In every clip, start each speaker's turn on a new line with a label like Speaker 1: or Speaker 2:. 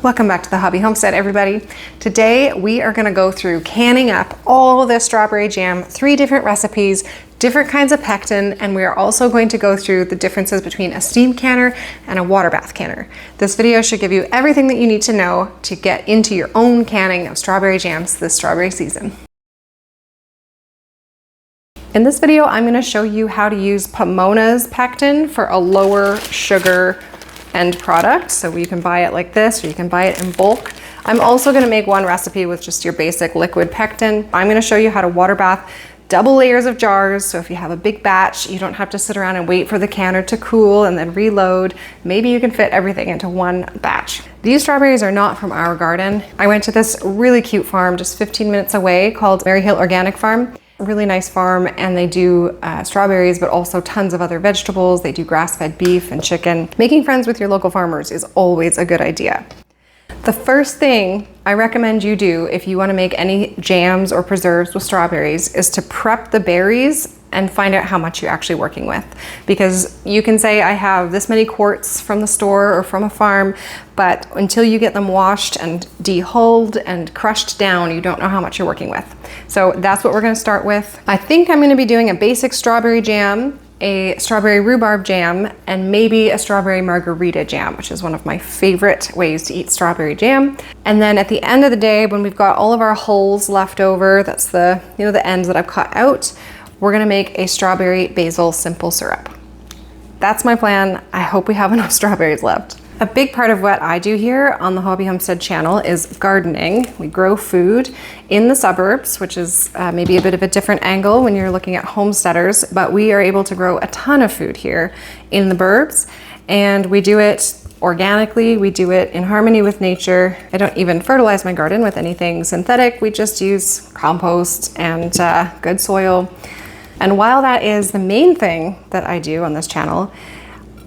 Speaker 1: Welcome back to the Hobby Homestead, everybody. Today we are going to go through canning up all of this strawberry jam, 3 different recipes, different kinds of pectin, and we are also going to go through the differences between a steam canner and a water bath canner. This video should give you everything that you need to know to get into your own canning of strawberry jams this strawberry season. In this video, I'm going to show you how to use Pomona's pectin for a lower sugar end product. So you can buy it like this, or you can buy it in bulk. I'm also going to make one recipe with just your basic liquid pectin. I'm going to show you how to water bath double layers of jars. So if you have a big batch, you don't have to sit around and wait for the canner to cool and then reload. Maybe you can fit everything into one batch. These strawberries are not from our garden. I went to this really cute farm just 15 minutes away called Maryhill Organic Farm. A really nice farm, and they do strawberries, but also tons of other vegetables. They do grass-fed beef and chicken. Making friends with your local farmers is always a good idea. The first thing I recommend you do if you want to make any jams or preserves with strawberries is to prep the berries and find out how much you're actually working with. Because you can say, I have this many quarts from the store or from a farm, but until you get them washed and dehulled and crushed down, you don't know how much you're working with. So that's what we're going to start with. I think I'm going to be doing a basic strawberry jam, a Strawberry-Rhubarb jam, and maybe a strawberry Margarita jam, which is one of my favorite ways to eat strawberry jam. And then at the end of the day, when we've got all of our hulls left over, that's the ends that I've cut out, we're gonna make a strawberry basil simple syrup. That's my plan. I hope we have enough strawberries left. A big part of what I do here on the Hobby Homestead channel is gardening. We grow food in the suburbs, which is maybe a bit of a different angle when you're looking at homesteaders, but we are able to grow a ton of food here in the burbs, and we do it organically. We do it in harmony with nature. I don't even fertilize my garden with anything synthetic. We just use compost and good soil. And while that is the main thing that I do on this channel,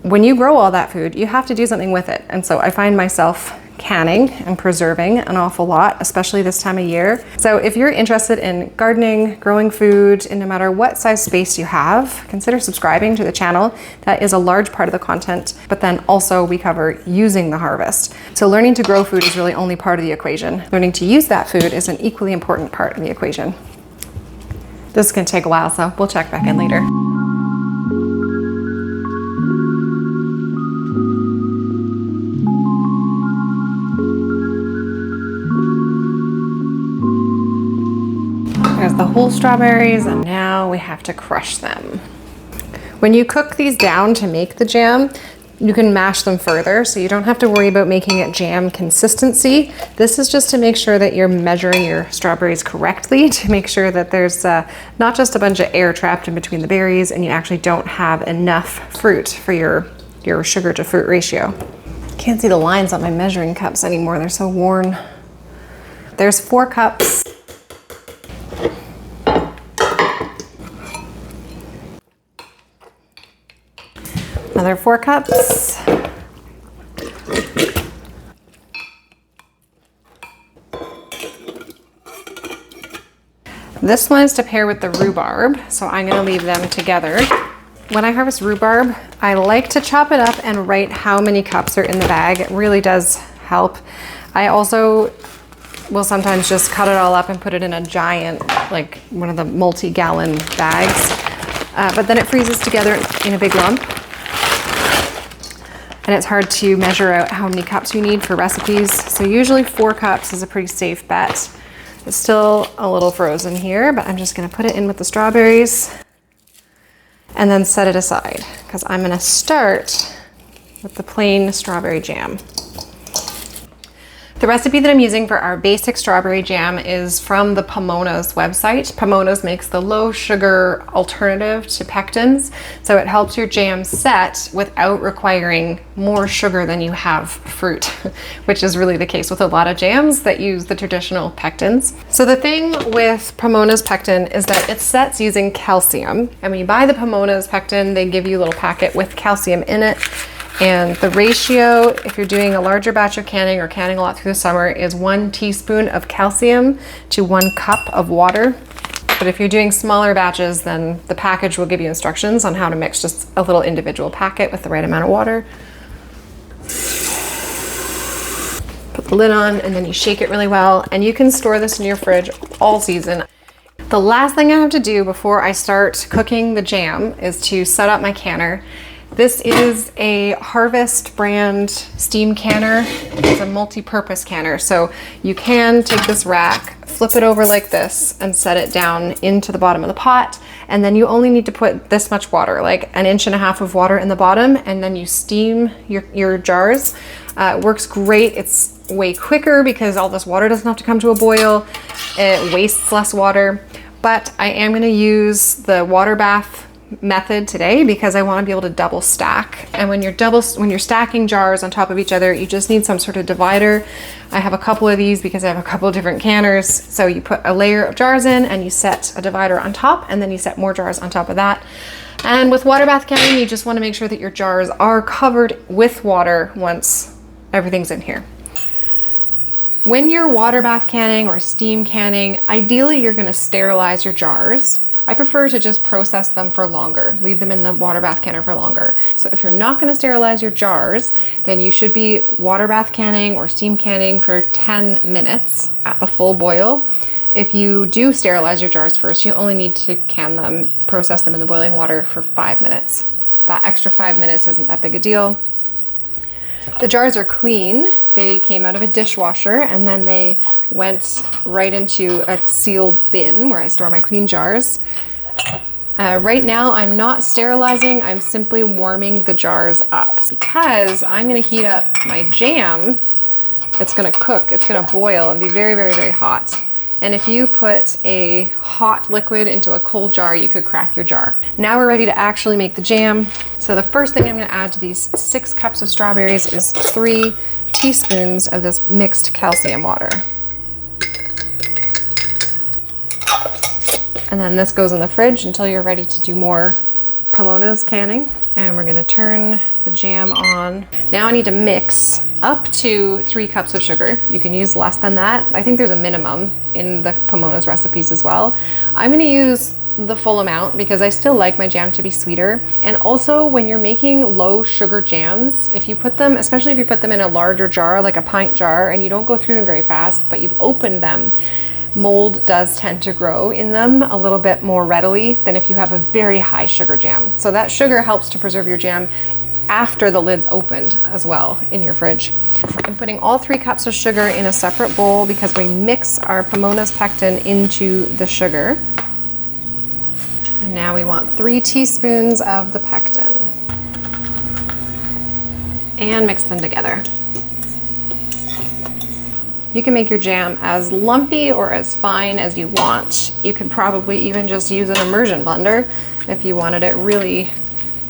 Speaker 1: when you grow all that food, you have to do something with it. And so I find myself canning and preserving an awful lot, especially this time of year. So if you're interested in gardening, growing food, and no matter what size space you have, consider subscribing to the channel. That is a large part of the content, but then also we cover using the harvest. So learning to grow food is really only part of the equation. Learning to use that food is an equally important part of the equation. This is gonna take a while, so we'll check back in later. There's the whole strawberries, and now we have to crush them. When you cook these down to make the jam, you can mash them further, so you don't have to worry about making it jam consistency. This is just to make sure that you're measuring your strawberries correctly, to make sure that there's not just a bunch of air trapped in between the berries and you actually don't have enough fruit for your sugar to fruit ratio. Can't see the lines on my measuring cups anymore, they're so worn. There's 4 cups. Another 4 cups. This one is to pair with the rhubarb, so I'm going to leave them together. When I harvest rhubarb, I like to chop it up and write how many cups are in the bag. It really does help. I also will sometimes just cut it all up and put it in a giant, like one of the multi-gallon bags, but then it freezes together in a big lump. And it's hard to measure out how many cups you need for recipes. So usually 4 cups is a pretty safe bet. It's still a little frozen here, but I'm just gonna put it in with the strawberries and then set it aside, because I'm gonna start with the plain strawberry jam. The recipe that I'm using for our basic strawberry jam is from the Pomona's website. Pomona's makes the low sugar alternative to pectins, so it helps your jam set without requiring more sugar than you have fruit, which is really the case with a lot of jams that use the traditional pectins. So the thing with Pomona's pectin is that it sets using calcium. And when you buy the Pomona's pectin, they give you a little packet with calcium in it. And the ratio, if you're doing a larger batch of canning or canning a lot through the summer, is 1 teaspoon of calcium to 1 cup of water. But if you're doing smaller batches, then the package will give you instructions on how to mix just a little individual packet with the right amount of water. the lid on, and then you shake it really well, and you can store this in your fridge all season. The last thing I have to do before I start cooking the jam is to set up my canner. This is a Harvest brand steam canner. It's a multi-purpose canner. So you can take this rack, flip it over like this, and set it down into the bottom of the pot. And then you only need to put this much water, like 1.5 inches of water in the bottom, and then you steam your jars. It works great. It's way quicker because all this water doesn't have to come to a boil. It wastes less water. But I am going to use the water bath method today because I want to be able to double stack. And when you're stacking jars on top of each other, you just need some sort of divider. I have a couple of these because I have a couple of different canners. So you put a layer of jars in and you set a divider on top, and then you set more jars on top of that. And with water bath canning, you just want to make sure that your jars are covered with water once everything's in here. When you're water bath canning or steam canning, ideally you're going to sterilize your jars. I prefer to just process them for longer, leave them in the water bath canner for longer. So if you're not going to sterilize your jars, then you should be water bath canning or steam canning for 10 minutes at the full boil. If you do sterilize your jars first, you only need to can them, process them in the boiling water for 5 minutes. That extra 5 minutes isn't that big a deal. The jars are clean. They came out of a dishwasher and then they went right into a sealed bin where I store my clean jars. Right now I'm not sterilizing, I'm simply warming the jars up because I'm gonna heat up my jam. It's gonna cook, it's gonna boil and be very, very, very hot. And if you put a hot liquid into a cold jar, you could crack your jar. Now we're ready to actually make the jam. So the first thing I'm gonna add to these 6 cups of strawberries is 3 teaspoons of this mixed calcium water. And then this goes in the fridge until you're ready to do more Pomona's canning. And we're gonna turn the jam on. Now I need to mix up to 3 cups of sugar. You can use less than that. I think there's a minimum in the Pomona's recipes as well. I'm gonna use the full amount because I still like my jam to be sweeter. And also when you're making low sugar jams, if you put them, especially if you put them in a larger jar, like a pint jar, and you don't go through them very fast, but you've opened them, mold does tend to grow in them a little bit more readily than if you have a very high sugar jam. So that sugar helps to preserve your jam after the lid's opened as well in your fridge. I'm putting all 3 cups of sugar in a separate bowl because we mix our Pomona's pectin into the sugar. And now we want 3 teaspoons of the pectin. And mix them together. You can make your jam as lumpy or as fine as you want. You could probably even just use an immersion blender if you wanted it really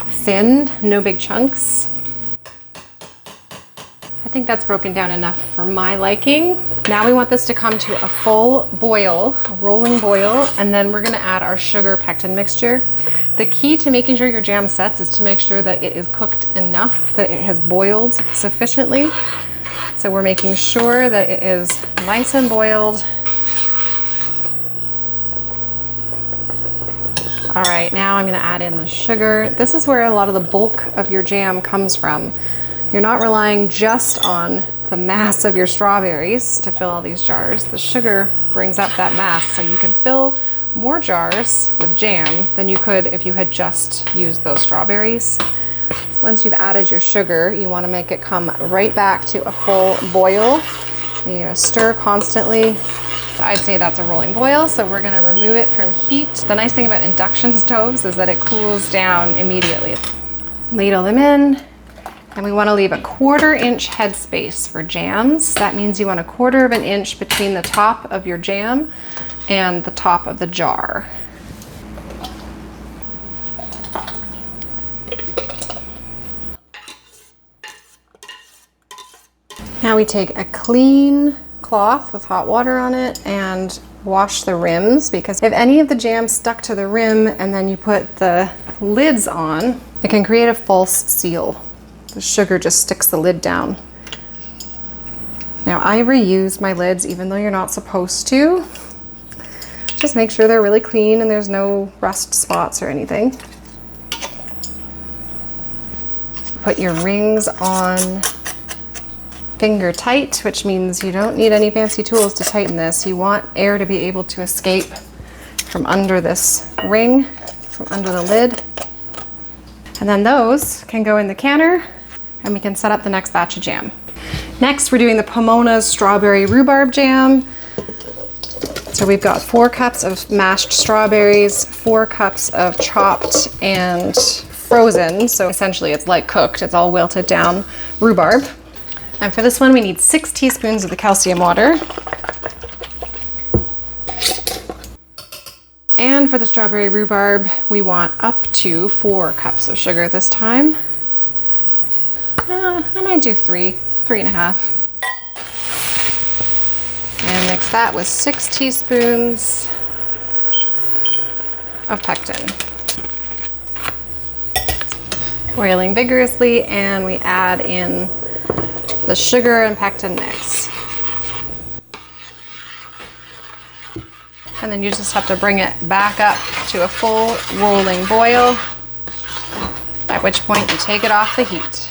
Speaker 1: thin, no big chunks. I think that's broken down enough for my liking. Now we want this to come to a full boil, a rolling boil, and then we're gonna add our sugar pectin mixture. The key to making sure your jam sets is to make sure that it is cooked enough, that it has boiled sufficiently. So we're making sure that it is nice and boiled. All right, now I'm gonna add in the sugar. This is where a lot of the bulk of your jam comes from. You're not relying just on the mass of your strawberries to fill all these jars. The sugar brings up that mass, so you can fill more jars with jam than you could if you had just used those strawberries. Once you've added your sugar, you want to make it come right back to a full boil. You're going to stir constantly. I'd say that's a rolling boil, so we're going to remove it from heat. The nice thing about induction stoves is that it cools down immediately. Ladle them in, and we want to leave a 1/4 inch headspace for jams. That means you want a 1/4 of an inch between the top of your jam and the top of the jar. Now we take a clean cloth with hot water on it and wash the rims, because if any of the jam stuck to the rim and then you put the lids on, it can create a false seal. The sugar just sticks the lid down. Now I reuse my lids even though you're not supposed to. Just make sure they're really clean and there's no rust spots or anything. Put your rings on finger tight, which means you don't need any fancy tools to tighten this. You want air to be able to escape from under this ring, from under the lid. And then those can go in the canner and we can set up the next batch of jam. Next, we're doing the Pomona's Strawberry-Rhubarb Jam. So we've got 4 cups of mashed strawberries, 4 cups of chopped and frozen, so essentially it's like cooked, it's all wilted down rhubarb. And for this one we need 6 teaspoons of the calcium water. And for the strawberry rhubarb, we want up to 4 cups of sugar this time. I might do 3.5. And mix that with 6 teaspoons of pectin. Boiling vigorously, and we add in the sugar and pectin mix. And then you just have to bring it back up to a full rolling boil, at which point you take it off the heat.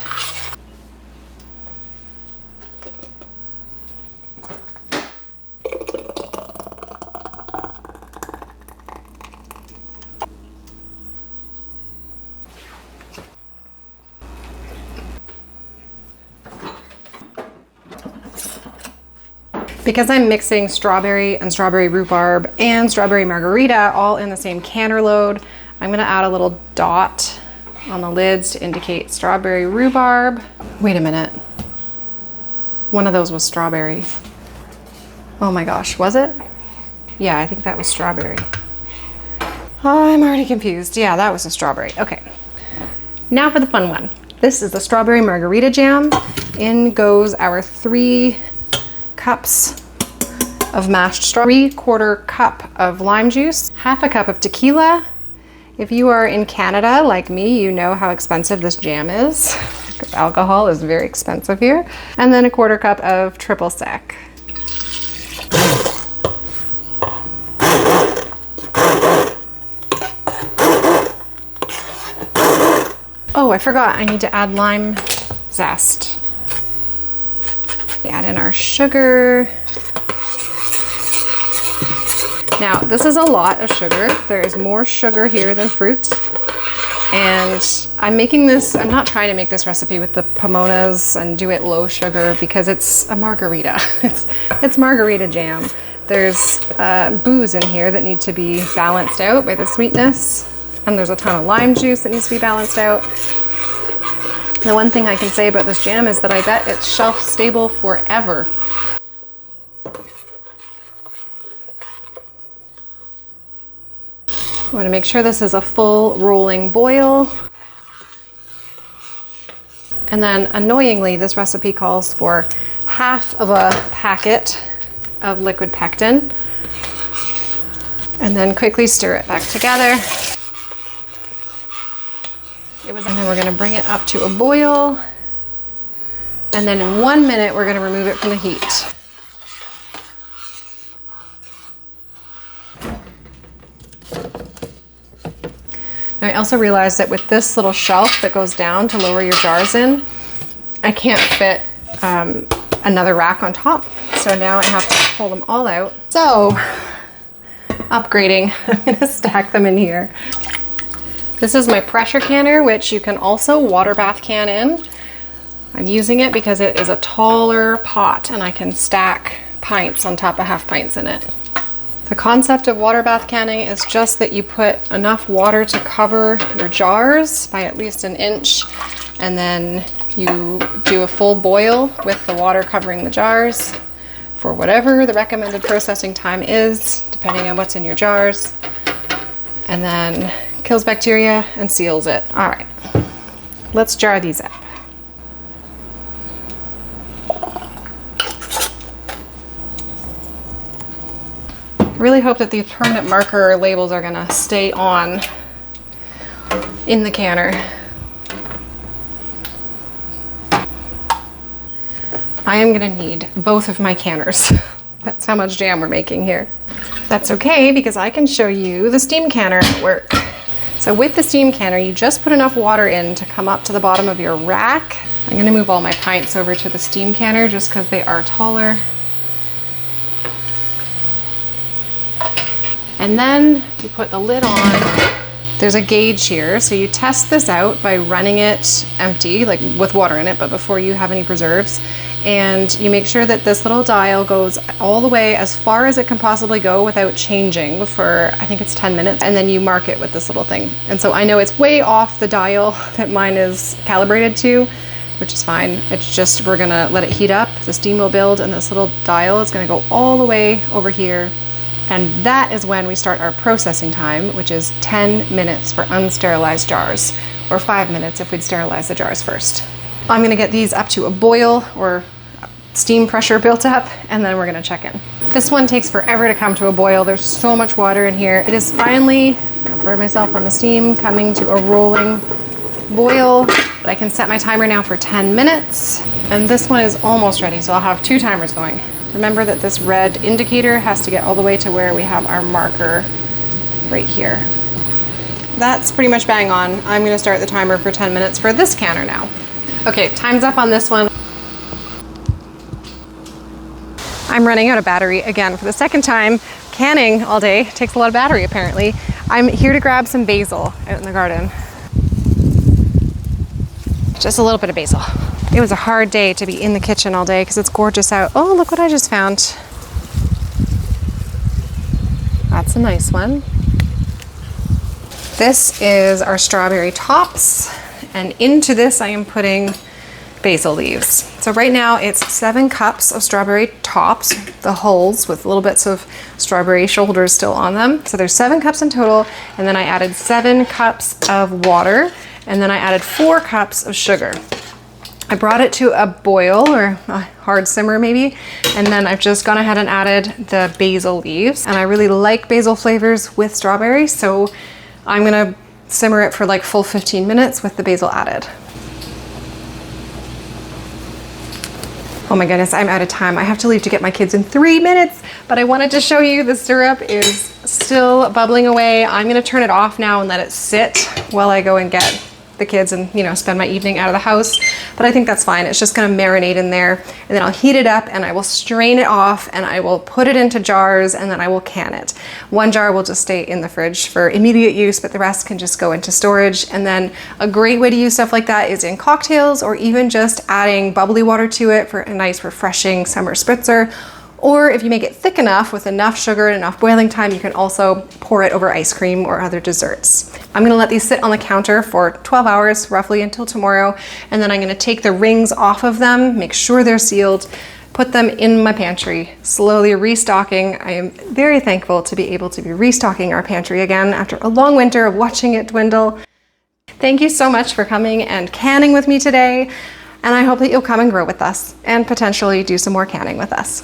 Speaker 1: Because I'm mixing strawberry and strawberry rhubarb and strawberry margarita all in the same canner load, I'm gonna add a little dot on the lids to indicate strawberry rhubarb. Wait a minute. One of those was strawberry. Oh my gosh, was it? Yeah, I think that was strawberry. Oh, I'm already confused. Yeah, that was a strawberry. Okay. Now for the fun one. This is the strawberry margarita jam. In goes our 3 cups of mashed strawberry, 3/4 cup of lime juice, 1/2 cup of tequila. If you are in Canada like me, you know how expensive this jam is. Alcohol is very expensive here. And then 1/4 cup of triple sec. Oh, I forgot, I need to add lime zest. We add in our sugar. Now, this is a lot of sugar. There is more sugar here than fruit. And I'm making this, I'm not trying to make this recipe with the Pomonas and do it low sugar because it's a margarita. It's margarita jam. There's booze in here that need to be balanced out by the sweetness. And there's a ton of lime juice that needs to be balanced out. The one thing I can say about this jam is that I bet it's shelf stable forever. I want to make sure this is a full rolling boil. And then annoyingly, this recipe calls for 1/2 of a packet of liquid pectin. And then quickly stir it back together. And then we're gonna bring it up to a boil. And then in 1 minute, we're gonna remove it from the heat. Now I also realized that with this little shelf that goes down to lower your jars in, I can't fit another rack on top. So now I have to pull them all out. So, upgrading, I'm gonna stack them in here. This is my pressure canner, which you can also water bath can in. I'm using it because it is a taller pot and I can stack pints on top of 1/2 pints in it. The concept of water bath canning is just that you put enough water to cover your jars by at least 1 inch, and then you do a full boil with the water covering the jars for whatever the recommended processing time is, depending on what's in your jars, and then kills bacteria and seals it. All right, let's jar these up. I really hope that the permanent marker labels are gonna stay on in the canner. I am gonna need both of my canners. That's how much jam we're making here. That's okay, because I can show you the steam canner at work. So with the steam canner, you just put enough water in to come up to the bottom of your rack, I'm gonna move all my pints over to the steam canner just because they are taller. And then you put the lid on. There's a gauge here, so you test this out by running it empty, like with water in it, but before you have any preserves. And you make sure that this little dial goes all the way as far as it can possibly go without changing for, I think it's 10 minutes, and then you mark it with this little thing. And so I know it's way off the dial that mine is calibrated to, which is fine. It's just, we're gonna let it heat up, the steam will build, and this little dial is gonna go all the way over here. And that is when we start our processing time, which is 10 minutes for unsterilized jars, or 5 minutes if we'd sterilize the jars first. I'm gonna get these up to a boil or steam pressure built up, and then we're gonna check in. This one takes forever to come to a boil. There's so much water in here. It is finally, I'll burn myself on the steam, coming to a rolling boil. But I can set my timer now for 10 minutes. And this one is almost ready, so I'll have 2 timers going. Remember that this red indicator has to get all the way to where we have our marker right here. That's pretty much bang on. I'm gonna start the timer for 10 minutes for this canner now. Okay, time's up on this one. I'm running out of battery again for the second time. Canning all day takes a lot of battery apparently. I'm here to grab some basil out in the garden. Just a little bit of basil. It was a hard day to be in the kitchen all day because it's gorgeous out. Oh, look what I just found. That's a nice one. This is our strawberry tops, and into this I am putting basil leaves. So right now it's 7 cups of strawberry tops, the hulls with little bits of strawberry shoulders still on them. So there's 7 cups in total, and then I added 7 cups of water, and then I added 4 cups of sugar. I brought it to a boil or a hard simmer maybe, and then I've just gone ahead and added the basil leaves. And I really like basil flavors with strawberry, so I'm gonna simmer it for like full 15 minutes with the basil added. Oh my goodness, I'm out of time. I have to leave to get my kids in 3 minutes, but I wanted to show you the syrup is still bubbling away. I'm gonna turn it off now and let it sit while I go and get the kids and, you know, spend my evening out of the house. But I think that's fine. It's just gonna marinate in there, and then I'll heat it up and I will strain it off and I will put it into jars, and then I will can it. 1 jar will just stay in the fridge for immediate use, but the rest can just go into storage. And then a great way to use stuff like that is in cocktails, or even just adding bubbly water to it for a nice refreshing summer spritzer. Or if you make it thick enough with enough sugar and enough boiling time, you can also pour it over ice cream or other desserts. I'm gonna let these sit on the counter for 12 hours, roughly until tomorrow, and then I'm gonna take the rings off of them, make sure they're sealed, put them in my pantry, slowly restocking. I am very thankful to be able to be restocking our pantry again after a long winter of watching it dwindle. Thank you so much for coming and canning with me today, and I hope that you'll come and grow with us and potentially do some more canning with us.